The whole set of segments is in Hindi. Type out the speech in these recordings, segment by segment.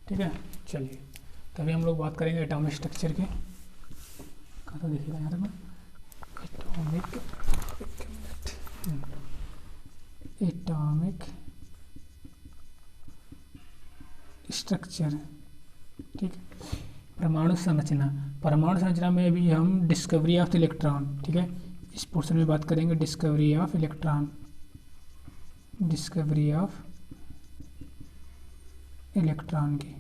ठीक है। चलिए तभी हम लोग बात करेंगे एटॉमिक स्ट्रक्चर के। कहाँ तो देखिएगा यहाँ तक एटॉमिक स्ट्रक्चर, ठीक है। परमाणु संरचना, परमाणु संरचना में भी हम डिस्कवरी ऑफ इलेक्ट्रॉन, ठीक है, इस पोर्शन में बात करेंगे discovery of electron, discovery of electron की।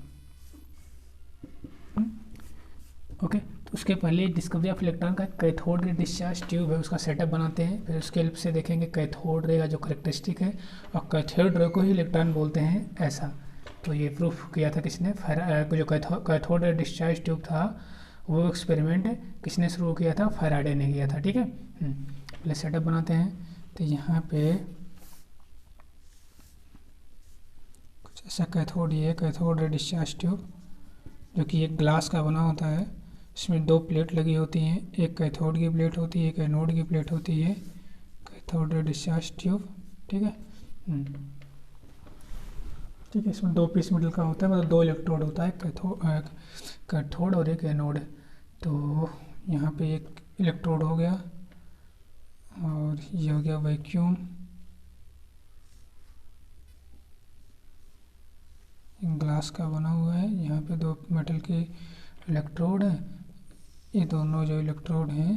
ओके, तो उसके पहले डिस्कवरी ऑफ इलेक्ट्रॉन का कैथोड रे डिस्चार्ज ट्यूब है, उसका सेटअप बनाते हैं, फिर उसके हेल्प से देखेंगे कैथोड रे का जो करेक्टरिस्टिक है, और कैथोड रे को ही इलेक्ट्रॉन बोलते हैं ऐसा। तो ये प्रूफ किया था किसने, जो कैथोड रे डिस्चार्ज ट्यूब था वो एक्सपेरिमेंट किसने शुरू किया था, फैराडे ने किया था, ठीक है। पहले सेटअप बनाते हैं। तो यहाँ पे कुछ ऐसा कैथोड, ये कैथोड रे डिस्चार्ज ट्यूब जो कि एक ग्लास का बना होता है, इसमें दो प्लेट लगी होती हैं, एक कैथोड की प्लेट होती है, एक एनोड की प्लेट होती है, कैथोड रे डिस्चार्ज ट्यूब, ठीक है। ठीक है, इसमें दो पीस मिडल का होता है, मतलब दो इलेक्ट्रोड होता है, कैथोड और एक एनोड। तो यहाँ पे एक इलेक्ट्रोड हो गया और ये हो गया वैक्यूम, ग्लास का बना हुआ है, यहाँ पे दो मेटल के इलेक्ट्रोड है, ये दोनों जो इलेक्ट्रोड हैं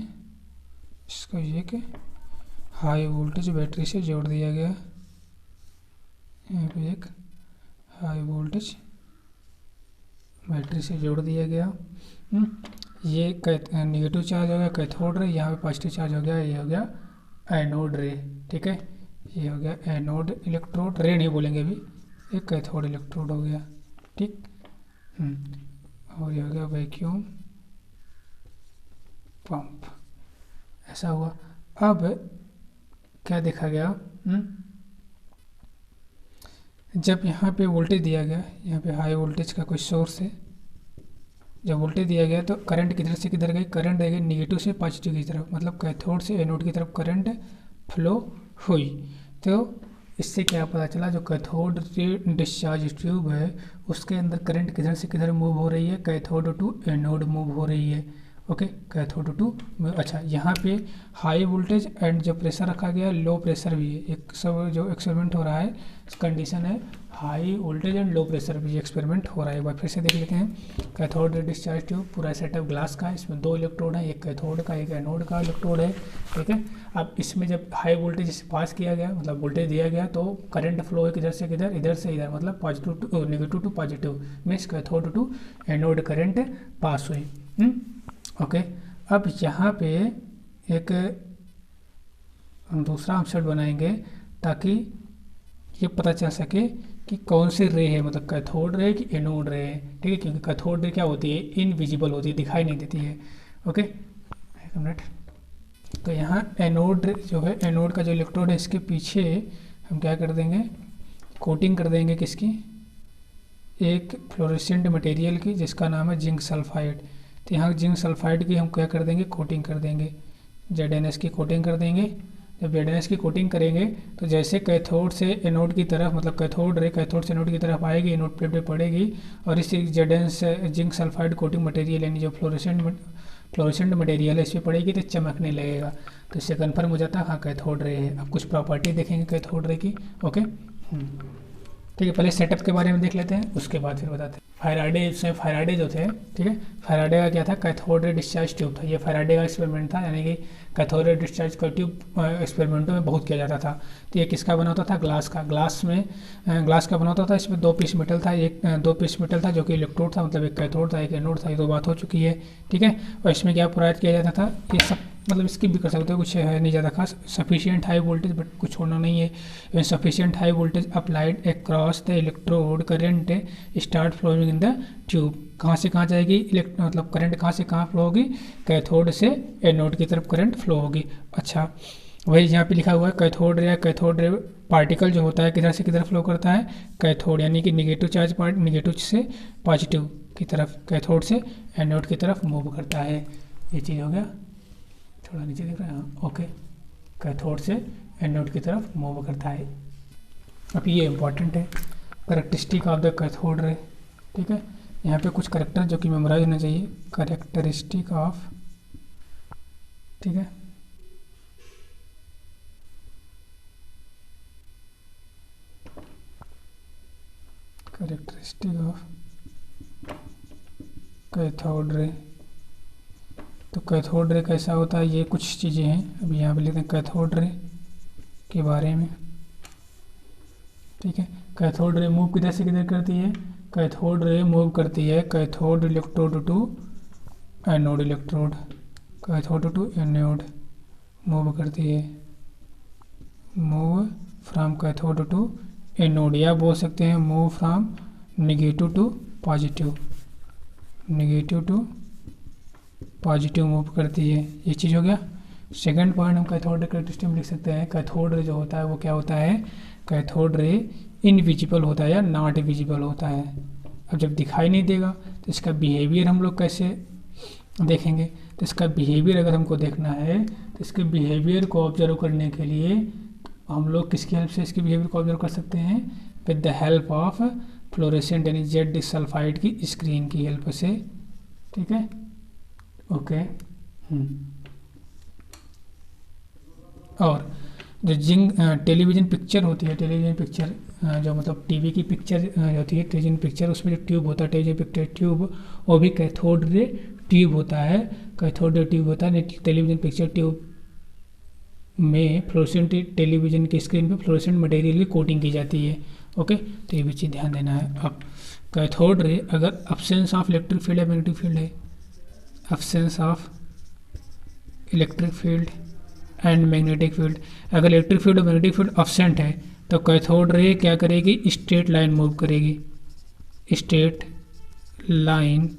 इसको एक हाई वोल्टेज बैटरी से जोड़ दिया गया, यहाँ पे एक हाई वोल्टेज बैटरी से जोड़ दिया गया। ये नेगेटिव चार्ज हो गया कैथोड रे, यहाँ पे पॉजिटिव चार्ज हो गया, ये हो गया एनोड रे, ठीक है। ये हो गया एनोड इलेक्ट्रोड, रे नहीं बोलेंगे अभी, एक कैथोड इलेक्ट्रोड हो गया, ठीक। और ये हो गया वैक्यूम पंप, ऐसा हुआ। अब क्या देखा गया, जब यहाँ पे वोल्टेज दिया गया, यहाँ पे हाई वोल्टेज का कोई सोर्स है, जब वोल्टेज दिया गया तो करंट किधर से किधर गई, करंट गई नेगेटिव से पॉजिटिव की तरफ, मतलब कैथोड से एनोड की तरफ करंट फ्लो हुई। तो इससे क्या पता चला, जो कैथोड डिस्चार्ज ट्यूब है उसके अंदर करंट किधर से किधर मूव हो रही है, कैथोड टू एनोड मूव हो रही है। ओके, कैथोड टू, अच्छा यहाँ पे हाई वोल्टेज एंड जो प्रेशर रखा गया लो प्रेशर भी है, एक सब जो एक्सपेरिमेंट हो रहा है कंडीशन है high voltage and low pressure भी एक्सपेरिमेंट हो रहा है। एक बार फिर से देख लेते हैं। कैथोड डिस्चार्ज ट्यूब पूरा सेटअप ग्लास का है, इसमें दो इलेक्ट्रोड है, एक कैथोड का एक एनोड का इलेक्ट्रोड है, ठीक है। अब इसमें जब हाई वोल्टेज पास किया गया, मतलब वोल्टेज दिया गया, तो करंट फ्लो है किधर से किधर, इधर से इधर, मतलब positive to negative to positive, means cathode to anode current pass हुई। ओके, अब यहाँ पे एक हम दूसरा आंसर बनाएंगे ताकि ये पता चल सके कि कौन सी रे है, मतलब कैथोड रे कि एनोड रे है, ठीक है। क्योंकि कैथोड रे क्या होती है, इनविजिबल होती है, दिखाई नहीं देती है। ओके, एक मिनट। तो यहाँ एनोड जो है, एनोड का जो इलेक्ट्रोड है इसके पीछे हम क्या कर देंगे, कोटिंग कर देंगे किसकी, एक फ्लोरेसेंट मटेरियल की जिसका नाम है जिंक सल्फाइड। तो यहाँ जिंक सल्फाइड की हम क्या कर देंगे, कोटिंग कर देंगे, ZnS की कोटिंग कर देंगे। जब ZnS की कोटिंग करेंगे तो जैसे कैथोड से एनोड की तरफ, मतलब कैथोड रे कैथोड से एनोड की तरफ आएगी, एनोड प्लेट पे पड़ेगी, और इस ZnS zinc sulphide coating material यानी जो फ्लोरेसेंट मटेरियल है इस पर पड़ेगी तो चमकने लगेगा। तो इससे कन्फर्म हो जाता है हाँ कैथोड रे है। अब कुछ प्रॉपर्टी देखेंगे कैथोड रे की। ओके, ठीक है, पहले सेटअप के बारे में देख लेते हैं, उसके बाद फिर बताते हैं। फैराडे जो थे, ठीक है, फैराडे का क्या था, कैथोड रे डिस्चार्ज ट्यूब था। ये फैराडे का एक्सपेरिमेंट था, यानी कि कैथोड रे डिस्चार्ज का ट्यूब एक्सपेरिमेंटों में बहुत किया जाता था। तो ये किसका बना होता था, ग्लास का, ग्लास का बना होता था। इसमें दो पीस मेटल था, दो पीस मेटल था जो कि इलेक्ट्रोड था, मतलब एक कैथोड था एक एनोड था, ये दो बात हो चुकी है, ठीक है। और इसमें क्या प्रोवाइड किया जाता था, ये सब मतलब स्किप भी कर सकते हो, कुछ है नहीं ज़्यादा खास। सफिशिएंट हाई वोल्टेज, बट कुछ छोड़ना नहीं है, sufficient high voltage applied across the electrode current start flowing in the tube. कहाँ से कहाँ जाएगी, मतलब करंट कहाँ से कहाँ फ्लो होगी, कैथोड से एनोड की तरफ करंट फ्लो होगी। अच्छा, वही यहाँ पे लिखा हुआ है कैथोड रे पार्टिकल जो होता है किधर से किधर फ्लो करता है, कैथोड यानी कि नेगेटिव चार्ज पार्ट नेगेटिव से पॉजिटिव की तरफ, कैथोड से एनोड की तरफ मूव करता है। ये चीज़ हो गया, थोड़ा नीचे दिख रहा है, हाँ ओके, कैथोड से एनोड की तरफ मूव करता है। अब ये इंपॉर्टेंट है, characteristic of the cathode ray, ठीक है। यहाँ पे कुछ करेक्टर जो कि मेमोराइज होना चाहिए, करेक्टरिस्टिक ऑफ, ठीक है, करेक्टरिस्टिक ऑफ कैथोड रे। तो कैथोड रे कैसा होता है, ये कुछ चीज़ें हैं, अभी यहाँ पे लिखते हैं कैथोड रे के बारे में, ठीक है। कैथोड रे मूव किधर से किधर करती है, कैथोड रे मूव करती है cathode electrode to anode electrode, cathode to anode move करती है, move from cathode to anode, या बोल सकते हैं move from negative to positive, negative to positive move करती है। ये चीज़ हो गया। सेकंड पॉइंट हम कैथोड रे कैरेक्टरिस्टिक में लिख सकते हैं, कैथोड रे जो होता है वो क्या होता है, कैथोड रे इनविजिबल होता है या नॉट विजिबल होता है। अब जब दिखाई नहीं देगा तो इसका बिहेवियर हम लोग कैसे देखेंगे, तो इसका बिहेवियर अगर हमको देखना है तो इसके बिहेवियर को ऑब्जर्व करने के लिए हम लोग किसकी हेल्प से इसके बिहेवियर को ऑब्जर्व कर सकते हैं, with the help of fluorescent यानी जेड डिसल्फाइड की स्क्रीन की हेल्प से, ठीक है, ओके। और जो जिंक टेलीविज़न पिक्चर होती है, टेलीविज़न पिक्चर जो मतलब टीवी की पिक्चर होती है, टेलीविज़न पिक्चर, उसमें जो ट्यूब होता है टेलीविज़न पिक्चर ट्यूब, वो भी कैथोड रे ट्यूब होता है, कैथोड रे ट्यूब होता है। टेलीविज़न पिक्चर ट्यूब में फ्लोरेसेंट टेलीविज़न की स्क्रीन पे फ्लोरेसेंट मटेरियल की कोटिंग की जाती है, ओके। तो ये भी चीज़ ध्यान देना है। अब कैथोड रे अगर अब्सेंस ऑफ इलेक्ट्रिक फील्ड या मैग्नेटिक फील्ड है, absence of electric field and magnetic field, अगर इलेक्ट्रिक फील्ड और मैग्नेटिक फील्ड अब्सेंट है तो कैथोड रे क्या करेगी, स्ट्रेट लाइन मूव करेगी, स्ट्रेट लाइन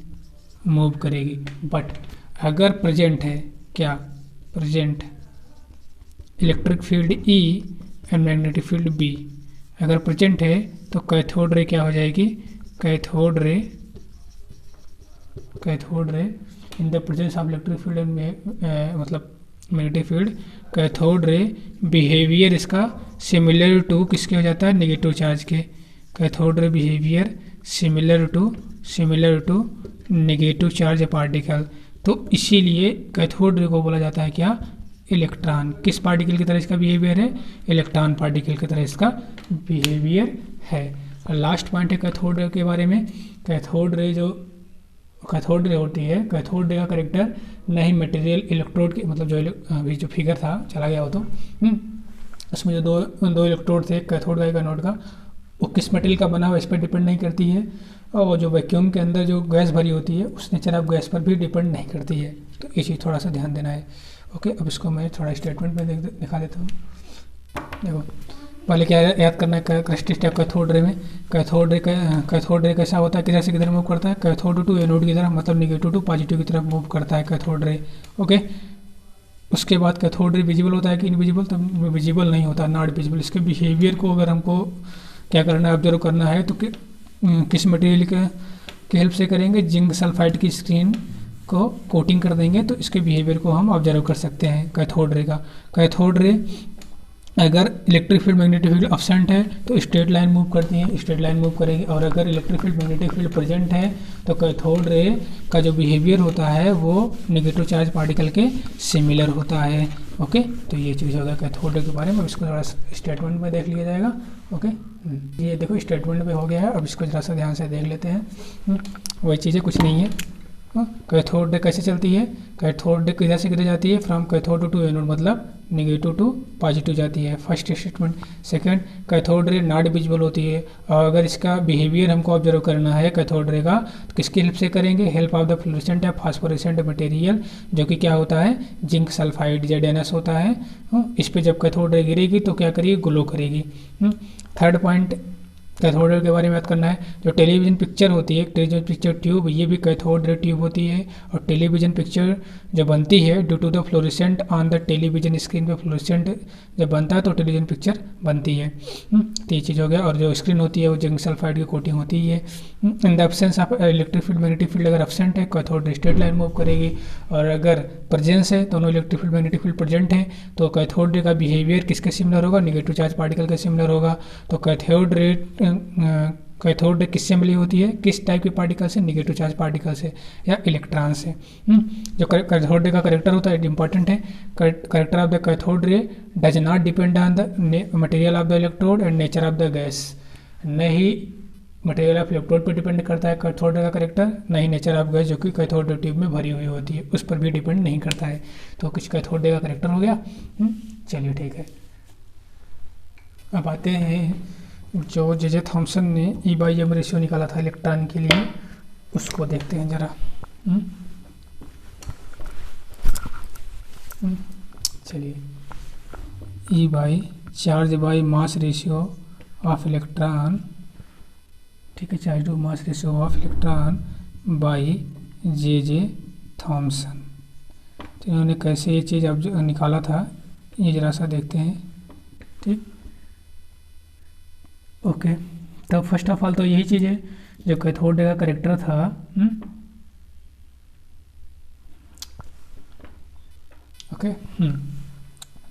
मूव करेगी। बट अगर प्रेजेंट है, क्या present electric field E and magnetic field B, अगर प्रेजेंट है तो कैथोड रे क्या हो जाएगी, cathode ray in the presence of electric field and मतलब magnetic field, cathode ray behaviour इसका सिमिलर टू किसके हो जाता है, नेगेटिव चार्ज के, cathode ray behaviour similar to negative charge particle. तो इसीलिए कैथोड रे को बोला जाता है क्या, इलेक्ट्रॉन। किस पार्टिकल की तरह इसका बिहेवियर है, इलेक्ट्रॉन पार्टिकल की तरह इसका बिहेवियर है। और लास्ट पॉइंट है कैथोड रे के बारे में, कैथोड रे होती है, कैथोड रे का करेक्टर नहीं मटेरियल इलेक्ट्रोड के, मतलब जो अभी जो फिगर था चला गया हो तो उसमें जो दो इलेक्ट्रोड थे कैथोड का एक एनोड का, वो किस मटेरियल का बना हुआ इस पर डिपेंड नहीं करती है, और जो वैक्यूम के अंदर जो गैस भरी होती है उस नेचर ऑफ गैस पर भी डिपेंड नहीं करती है। तो ये चीज़ थोड़ा सा ध्यान देना है, ओके। अब इसको मैं थोड़ा स्टेटमेंट में दिखा देता हूँ। देखो पहले क्या याद करना है, कैरेक्टरिस्टिक कैथोड रे में, कैथोड रे कैसा होता है, किधर से किधर मूव करता है, कैथोड टू एनोड की तरफ, मतलब नेगेटिव टू पॉजिटिव की तरफ मूव करता है कैथोड रे, ओके। उसके बाद कैथोड रे विजिबल होता है कि इनविजिबल, तो विजिबल नहीं होता, नॉट विजिबल। इसके बिहेवियर को अगर हमको क्या करना है, ऑब्जर्व करना है, तो किस मटेरियल की हेल्प से करेंगे, जिंक सल्फाइड की स्क्रीन को कोटिंग कर देंगे तो इसके बिहेवियर को हम ऑब्जर्व कर सकते हैं कैथोड रे का। कैथोड रे अगर electric field magnetic field absent है तो स्ट्रेट लाइन मूव करती है, स्ट्रेट लाइन मूव करेगी, और अगर electric field magnetic field present है तो कैथोड रे का जो बिहेवियर होता है वो नेगेटिव चार्ज पार्टिकल के सिमिलर होता है, ओके। तो ये चीज़ होगा कैथोड रे के बारे में। अब इसको थोड़ा स्टेटमेंट में देख लिया जाएगा, ओके। ये देखो स्टेटमेंट में हो गया है, अब इसको ज़रा सा ध्यान से देख लेते हैं। वही चीज़ें कुछ नहीं है। कैथोड रे कैसे चलती है, कैथोड रे किधर से किधर जाती है, फ्रॉम कैथोड टू एनोड, मतलब नेगेटिव टू पॉजिटिव जाती है, first statement. Second, cathode ray not visible होती है, और अगर इसका बिहेवियर हमको ऑब्जर्व करना है कैथोड रे का तो किसकी हेल्प से करेंगे, हेल्प ऑफ द फ्लोरेसेंट या फास्फोरेसेंट मटेरियल, जो कि क्या होता है, जिंक सल्फाइड ZnS होता है। इस पर जब कैथोड रे गिरेगी तो क्या करेगी, ग्लो करेगी। थर्ड पॉइंट कैथोड रे के बारे में बात करना है, जो टेलीविज़न पिक्चर होती है, टेलीविज़न पिक्चर ट्यूब, ये भी कैथोड रे ट्यूब होती है, और टेलीविज़न पिक्चर जो बनती है due to the fluorescent on the television screen पे फ्लोरेसेंट जब बनता है तो टेलीविज़न पिक्चर बनती है। तो ये चीज़ हो गया। और जो स्क्रीन होती है वो जिंक सल्फाइड की कोटिंग होती है। In the absence of electric field magnetic field अगर एब्सेंट है कैथोड रे स्ट्रेट लाइन मूव करेगी, और अगर प्रेजेंस है दोनों electric field magnetic field present है तो कैथोड रे का बिहेवियर किसके सिमिलर होगा, नेगेटिव चार्ज पार्टिकल के सिमिलर होगा। तो कैथोड रे कैथोड रे किससे मिली होती है, किस टाइप के पार्टिकल से, नेगेटिव चार्ज पार्टिकल से या इलेक्ट्रॉन से। जो कैथोड रे का करेक्टर होता है इंपॉर्टेंट है। Character of the cathode ray does not depend on the material of the electrode and nature of the gas. नहीं मटेरियल ऑफ इलेक्ट्रोड पर डिपेंड करता है कैथोड रे का करेक्टर, नहीं नेचर ऑफ गैस जो कि कैथोड रे ट्यूब में भरी हुई होती है उस पर भी डिपेंड नहीं करता है। तो कुछ कैथोड रे का करेक्टर हो गया। चलिए ठीक है, अब आते हैं जो जे थॉमसन ने E/M रेशियो निकाला था इलेक्ट्रॉन के लिए, उसको देखते हैं जरा। चलिए, charge by mass ratio of electron, ठीक है, charge to mass ratio of electron by J Thomson. तो इन्होंने कैसे ये चीज़ अब निकाला था ये जरा सा देखते हैं। ठीक, ओके। तो फर्स्ट ऑफ ऑल तो यही चीज़ है जो कैथोड रे का करेक्टर था। ओके।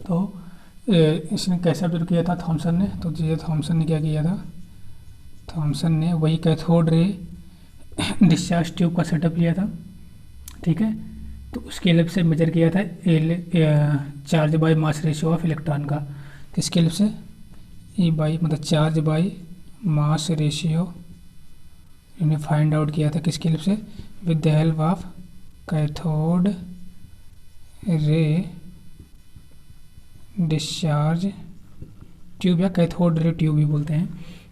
तो इसने कैसे ऑब्जर्व किया था थॉमसन ने, तो जे थॉमसन ने क्या किया था, थॉमसन ने वही कैथोड रे डिस्चार्ज ट्यूब का सेटअप लिया था। ठीक है, तो उसके हेल्प से मेजर किया था charge by mass ratio of electron का। किसके हेल्प से, मतलब चार्ज बाई मास रेशियो इन्हें फाइंड आउट किया था। किसके हेल्प से, with the help of cathode रे डिस्चार्ज ट्यूब या कैथोड रे ट्यूब भी बोलते हैं।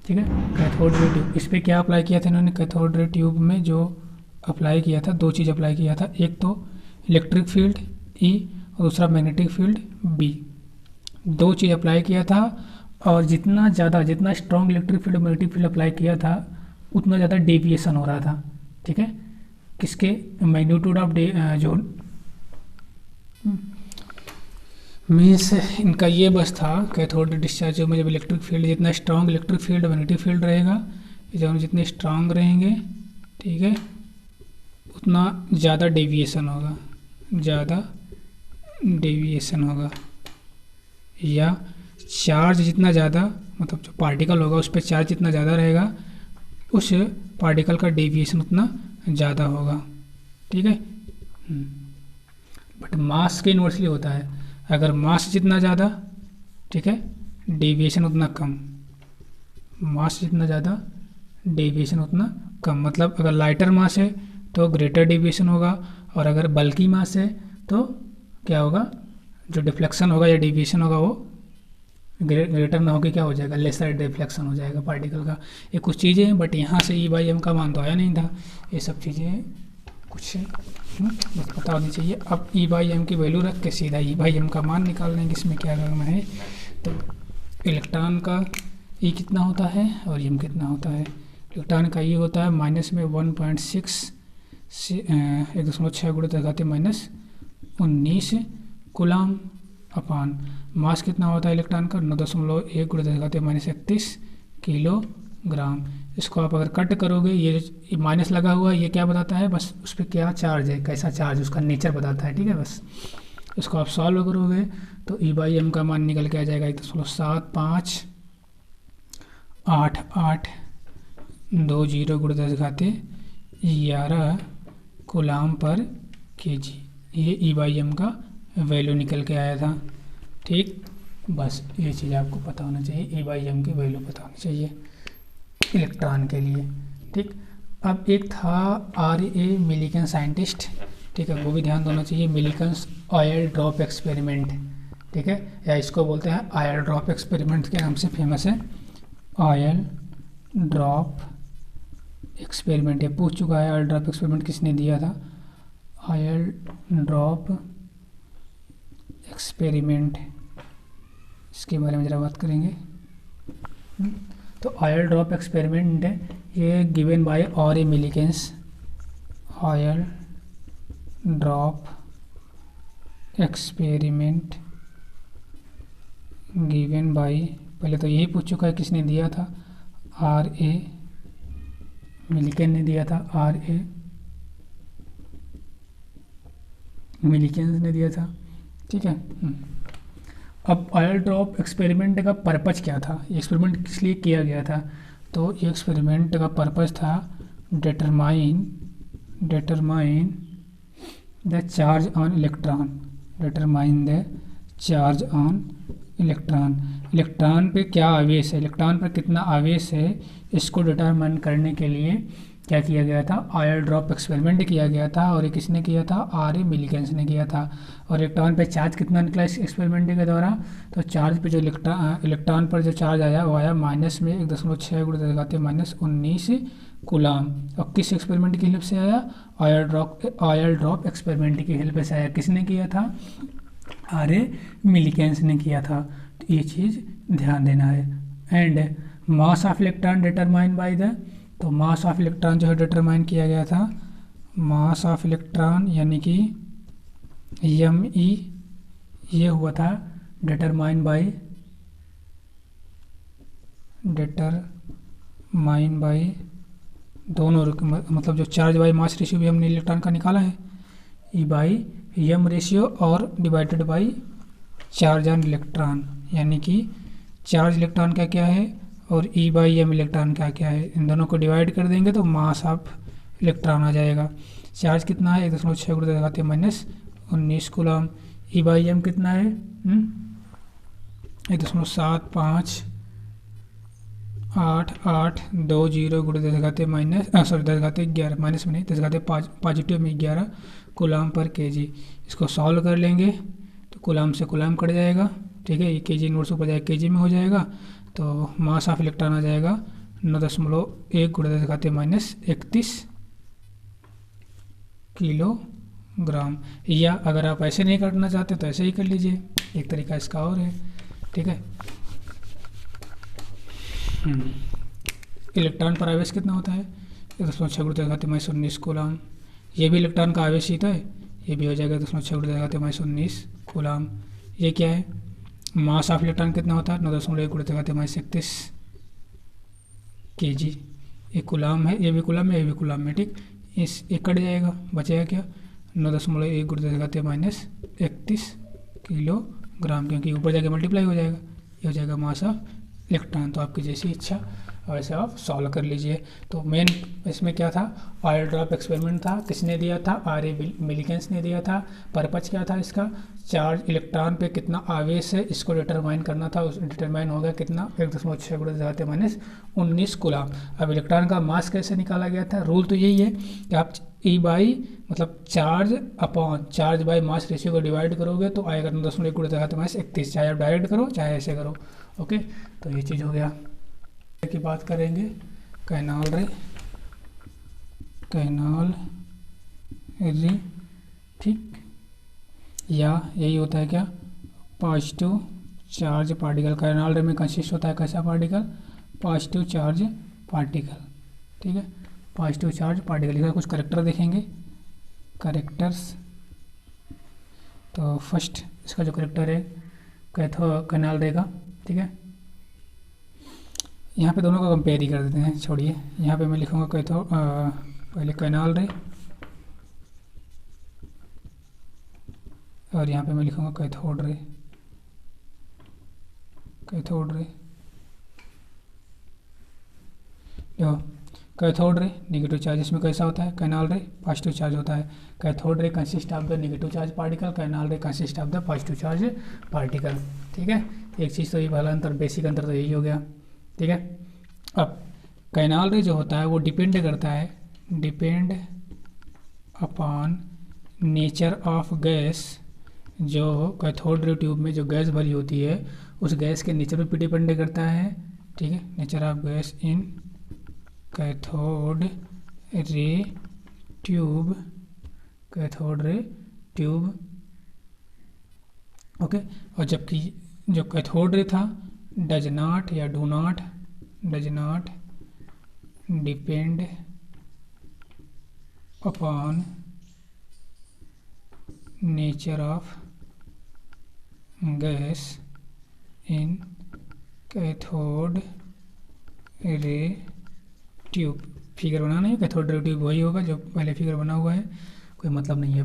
ठीक है, कैथोड रे ट्यूब, इस पर क्या अप्लाई किया था इन्होंने, कैथोड रे ट्यूब में जो अप्लाई किया था, दो चीज़ अप्लाई किया था, एक तो इलेक्ट्रिक फील्ड E और दूसरा मैग्नेटिक फील्ड B। दो चीज़ अप्लाई किया था और जितना strong electric field magnetic field apply किया था उतना ज़्यादा डेविएशन हो रहा था। ठीक है, किसके, मैग्नीट्यूड ऑफ जो मीन्स इनका ये बस था कैथोड डिस्चार्ज में, जब इलेक्ट्रिक फील्ड, जितना strong electric field magnetic field रहेगा, जब जितने स्ट्रॉन्ग रहेंगे, ठीक है, उतना ज़्यादा डेविएशन होगा, या चार्ज जितना ज़्यादा, मतलब जो पार्टिकल होगा उस पर चार्ज जितना ज़्यादा रहेगा उस पार्टिकल का डेविएशन उतना ज़्यादा होगा। ठीक है, बट मास के इन्वर्सली होता है, अगर मास जितना ज़्यादा, ठीक है, डेविएशन उतना कम, मास जितना ज़्यादा डेविएशन उतना कम। मतलब अगर लाइटर मास है तो ग्रेटर डेविएशन होगा, और अगर बल्कि मास है तो क्या होगा, जो डिफ्लेक्शन होगा या डेविएशन होगा वो ग्रेटर ना होकर क्या हो जाएगा, लेसर डिफ्लेक्शन हो जाएगा पार्टिकल का। ये कुछ चीज़ें हैं, बट यहाँ से E/M का मान तो आया नहीं था। ये सब चीज़ें कुछ बस पता होनी चाहिए। अब E/M की वैल्यू रख के सीधा E/M का मान निकाल लेंगे, इसमें क्या करना है। तो इलेक्ट्रॉन का E कितना होता है और M कितना होता है। इलेक्ट्रॉन का E होता है माइनस में 1.6 1.6 × 10⁻19 कूलम अपान मास कितना होता है इलेक्ट्रॉन का 9.1 × 10⁻31 किलोग्राम। इसको आप अगर कट करोगे, ये माइनस लगा हुआ है, ये क्या बताता है, बस उस पर क्या चार्ज है, कैसा चार्ज, उसका नेचर बताता है। ठीक है, बस इसको आप सॉल्व करोगे तो E/M का मान निकल के आ जाएगा 1.758820 × 10⁻11 कूलम पर kg। ये E/M का वैल्यू निकल के आया था। ठीक, बस ये चीज़ आपको पता होना चाहिए, E/M की वैल्यू पता होनी चाहिए इलेक्ट्रॉन के लिए। ठीक, अब एक था R.A. मिलिकन साइंटिस्ट, ठीक है, वो भी ध्यान देना चाहिए, मिलिकन्स ऑयल ड्रॉप एक्सपेरिमेंट। ठीक है, या इसको बोलते हैं ऑयल ड्रॉप एक्सपेरिमेंट के नाम से फेमस है, ऑयल ड्रॉप एक्सपेरिमेंट। ये पूछ चुका है ऑयल ड्रॉप एक्सपेरिमेंट किसने दिया था, ऑयल ड्रॉप एक्सपेरिमेंट, इसके बारे में ज़रा बात करेंगे। तो ऑयल ड्रॉप एक्सपेरिमेंट ये given by R.A. Millikan's, oil drop experiment given by, पहले तो यही पूछ चुका है किसने दिया था, R.A. मिलिकन ने दिया था, R.A. मिलिकन्स ने दिया था। ठीक है, अब ऑयल ड्रॉप एक्सपेरिमेंट का पर्पज क्या था, ये एक्सपेरिमेंट किस लिए किया गया था। तो ये एक्सपेरिमेंट का पर्पस था determine the charge on electron, determine the charge on electron पे क्या आवेश है, इलेक्ट्रॉन पर कितना आवेश है, इसको डिटरमाइन करने के लिए क्या किया गया था, ऑयल ड्रॉप एक्सपेरिमेंट किया गया था। और ये किसने किया था, आर ए मिलिकेंस ने किया था। और इलेक्ट्रॉन पे चार्ज कितना निकला इस एक्सपेरिमेंट के द्वारा, तो चार्ज पे जो इलेक्ट्रॉन पर जो चार्ज आया वो आया माइनस में 1.6 × 10⁻19 कूलाम। और किस एक्सपेरिमेंट की हेल्प से आया, ऑयल ड्रॉप एक्सपेरिमेंट की हेल्प से आया। किसने किया था, आर ए मिलिकेंस ने किया था। तो ये चीज़ ध्यान देना है। And mass of electron determine by the, तो मास ऑफ इलेक्ट्रॉन जो है डिटरमाइन किया गया था, मास ऑफ इलेक्ट्रॉन यानी कि ME ये हुआ था डिटरमाइन बाय दोनों, मतलब जो चार्ज बाय मास रेशियो भी हमने इलेक्ट्रॉन का निकाला है, E बाई M रेशियो और divided by charge on electron, यानी कि चार्ज इलेक्ट्रॉन का क्या है और E बाई M इलेक्ट्रॉन का क्या है, इन दोनों को डिवाइड कर देंगे तो मास ऑफ इलेक्ट्रॉन आ जाएगा। चार्ज कितना है 1.6 × 10⁻19 कूलम, E बाई M कितना है 1.758820 10⁻11 माइनस में नहीं 10⁻5 पॉजिटिव में 11 कूलम पर kg। इसको सॉल्व कर लेंगे तो कूलम से कूलम कट जाएगा, ठीक है, ये kg इनवर्स ऊपर जाएगा kg में हो जाएगा। तो मास ऑफ इलेक्ट्रॉन आ जाएगा 9.1 × 10⁻31 किलोग्राम। या अगर आप ऐसे नहीं करना चाहते तो ऐसे ही कर लीजिए, एक तरीका इसका और है, ठीक है। इलेक्ट्रॉन पर आवेश कितना होता है 1.6 × 10⁻19 कूलम। ये भी इलेक्ट्रॉन का आवेश ही तो है, ये भी हो जाएगा 1.6 × 10⁻19 कूलम। ये क्या है, मास ऑफ इलेक्ट्रॉन कितना होता है 9.1 × 10⁻31 kg। ये कूलम है, ये भी कूलम है, ये भी कूलम है, ठीक। इस एक कट जाएगा, बचेगा क्या 9.1 × 10⁻31 किलोग्राम, क्योंकि ऊपर जाके मल्टीप्लाई हो जाएगा, ये हो जाएगा मास ऑफ इलेक्ट्रॉन। तो आपकी जैसी इच्छा वैसे आप सॉल्व कर लीजिए। तो मेन इसमें क्या था, ऑयल ड्रॉप एक्सपेरिमेंट था, किसने दिया था, आर ए मिलिकेंस ने दिया था। पर्पज क्या था इसका, चार्ज इलेक्ट्रॉन पे कितना आवेश है इसको डिटरमाइन करना था। उस डिटरमाइन हो गया कितना 1.6 × 10⁻19 कूलम। अब इलेक्ट्रॉन का मास कैसे निकाला गया था, रूल तो यही है कि आप E बाई मतलब charge upon charge by mass ratio को डिवाइड करोगे तो आएगा 9.1 × 10⁻31, चाहे आप डायरेक्ट करो चाहे ऐसे करो, ओके। तो ये चीज़ हो गया। की बात करेंगे कैनाल रे, ठीक, या यही होता है क्या, पॉजिटिव चार्ज पार्टिकल। कैनाल रे में कंसिस्ट होता है कैसा पार्टिकल, पॉजिटिव चार्ज पार्टिकल, ठीक है, पॉजिटिव चार्ज पार्टिकल। इसका कुछ करेक्टर देखेंगे, करेक्टर्स। तो फर्स्ट इसका जो करेक्टर है कैनाल रे का, ठीक है। यहाँ पे दोनों का कंपेयर ही कर देते हैं, छोड़िए। यहाँ पे मैं लिखूँगा पहले कैनाल रे और यहाँ पे मैं लिखूँगा कैथोड रे। देखो कैथोड रे नेगेटिव चार्ज, इसमें कैसा होता है, कैनाल रे पॉजिटिव चार्ज होता है। Cathode ray consist of the negative charge particle, canal ray consist of the positive charge particle, ठीक है। एक चीज़ तो ये पहला अंतर, बेसिक अंतर तो यही हो गया, ठीक है। अब कैनाल रे जो होता है वो डिपेंड करता है, depend upon nature of gas. जो कैथोड रे ट्यूब में जो गैस भरी होती है उस गैस के नेचर पे डिपेंड करता है, ठीक है। Nature of gas in cathode ray tube, cathode ray tube, okay. और जबकि जो कैथोड रे था डज नॉट या do not depend upon nature of gas in cathode ray tube. Figure बनाना है, कैथोड रे ट्यूब वही होगा जो पहले फिगर बना हुआ है, कोई मतलब नहीं है।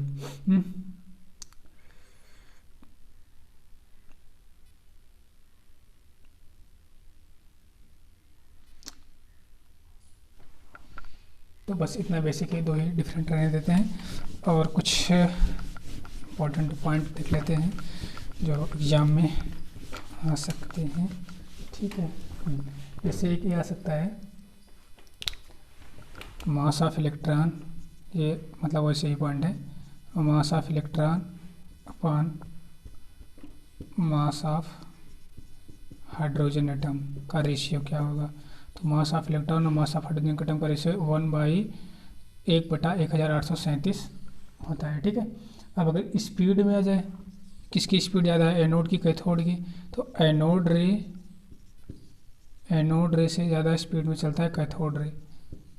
तो बस इतना बेसिक है, दो ही डिफरेंट रहने देते हैं। और कुछ इम्पोर्टेंट पॉइंट देख लेते हैं जो एग्ज़ाम में आ सकते हैं, ठीक है। जैसे एक ये आ सकता है मास ऑफ इलेक्ट्रॉन, ये मतलब वैसे ही पॉइंट है, mass of electron upon mass of hydrogen atom का रेशियो क्या होगा। तो मास ऑफ इलेक्ट्रॉन और मास ऑफ हाइड्रोजन एटम का रेशियो 1/1/1837 होता है, ठीक है। अब अगर स्पीड में आ जाए, किसकी स्पीड ज़्यादा है, एनोड की कैथोड की, तो एनोड रे से ज़्यादा स्पीड में चलता है कैथोड रे,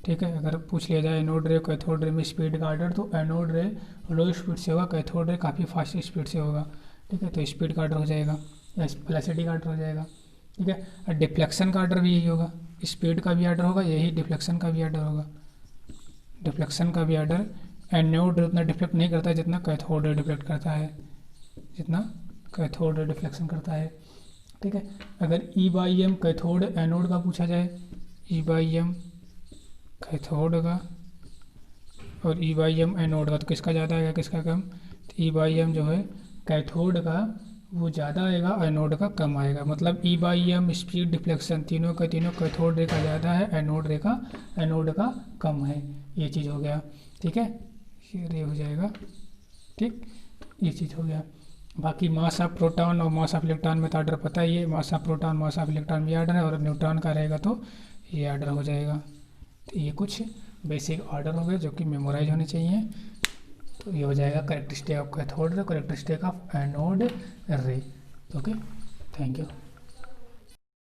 ठीक है। अगर पूछ लिया जाए एनोड रे कैथोड रे में स्पीड का ऑर्डर, तो एनोड रे लो स्पीड से होगा, कैथोड रे काफ़ी फास्ट स्पीड से होगा, ठीक है। तो स्पीड का ऑर्डर हो जाएगा या वेलोसिटी का ऑर्डर हो जाएगा, ठीक है। और डिफ्लेक्शन का ऑर्डर भी यही होगा, स्पीड का भी ऑर्डर होगा यही, डिफ्लेक्शन का भी ऑर्डर होगा। डिफ्लेक्शन का भी ऑर्डर, एनोड रे उतना डिफ्लेक्ट नहीं करता है जितना कैथोड रे डिफ्लेक्ट करता है, जितना कैथोड रे डिफ्लेक्शन करता है, ठीक है। अगर E/m कैथोड एनोड का पूछा जाए, E/m कैथोड का और E/m एनोड का, तो किसका ज़्यादा आएगा किसका कम। तो E/m जो है कैथोड का वो ज़्यादा आएगा, एनोड का कम आएगा। मतलब E/m स्पीड डिफ्लेक्शन तीनों का तीनों कैथोड रे का ज़्यादा है, एनोड का कम है। ये चीज़ हो गया, ठीक है, ये हो जाएगा, ठीक, ये चीज़ हो गया। बाकी मास ऑफ प्रोटॉन और मास ऑफ इलेक्ट्रॉन में तो ऑर्डर पता ही है, mass of proton mass of electron भी ऑर्डर है, और न्यूट्रॉन का रहेगा तो ये ऑर्डर हो जाएगा। तो ये कुछ बेसिक ऑर्डर हो गए जो कि मेमोराइज होने चाहिए। तो ये हो जाएगा characteristic of cathode ray, characteristic of anode ray. Okay, thank you.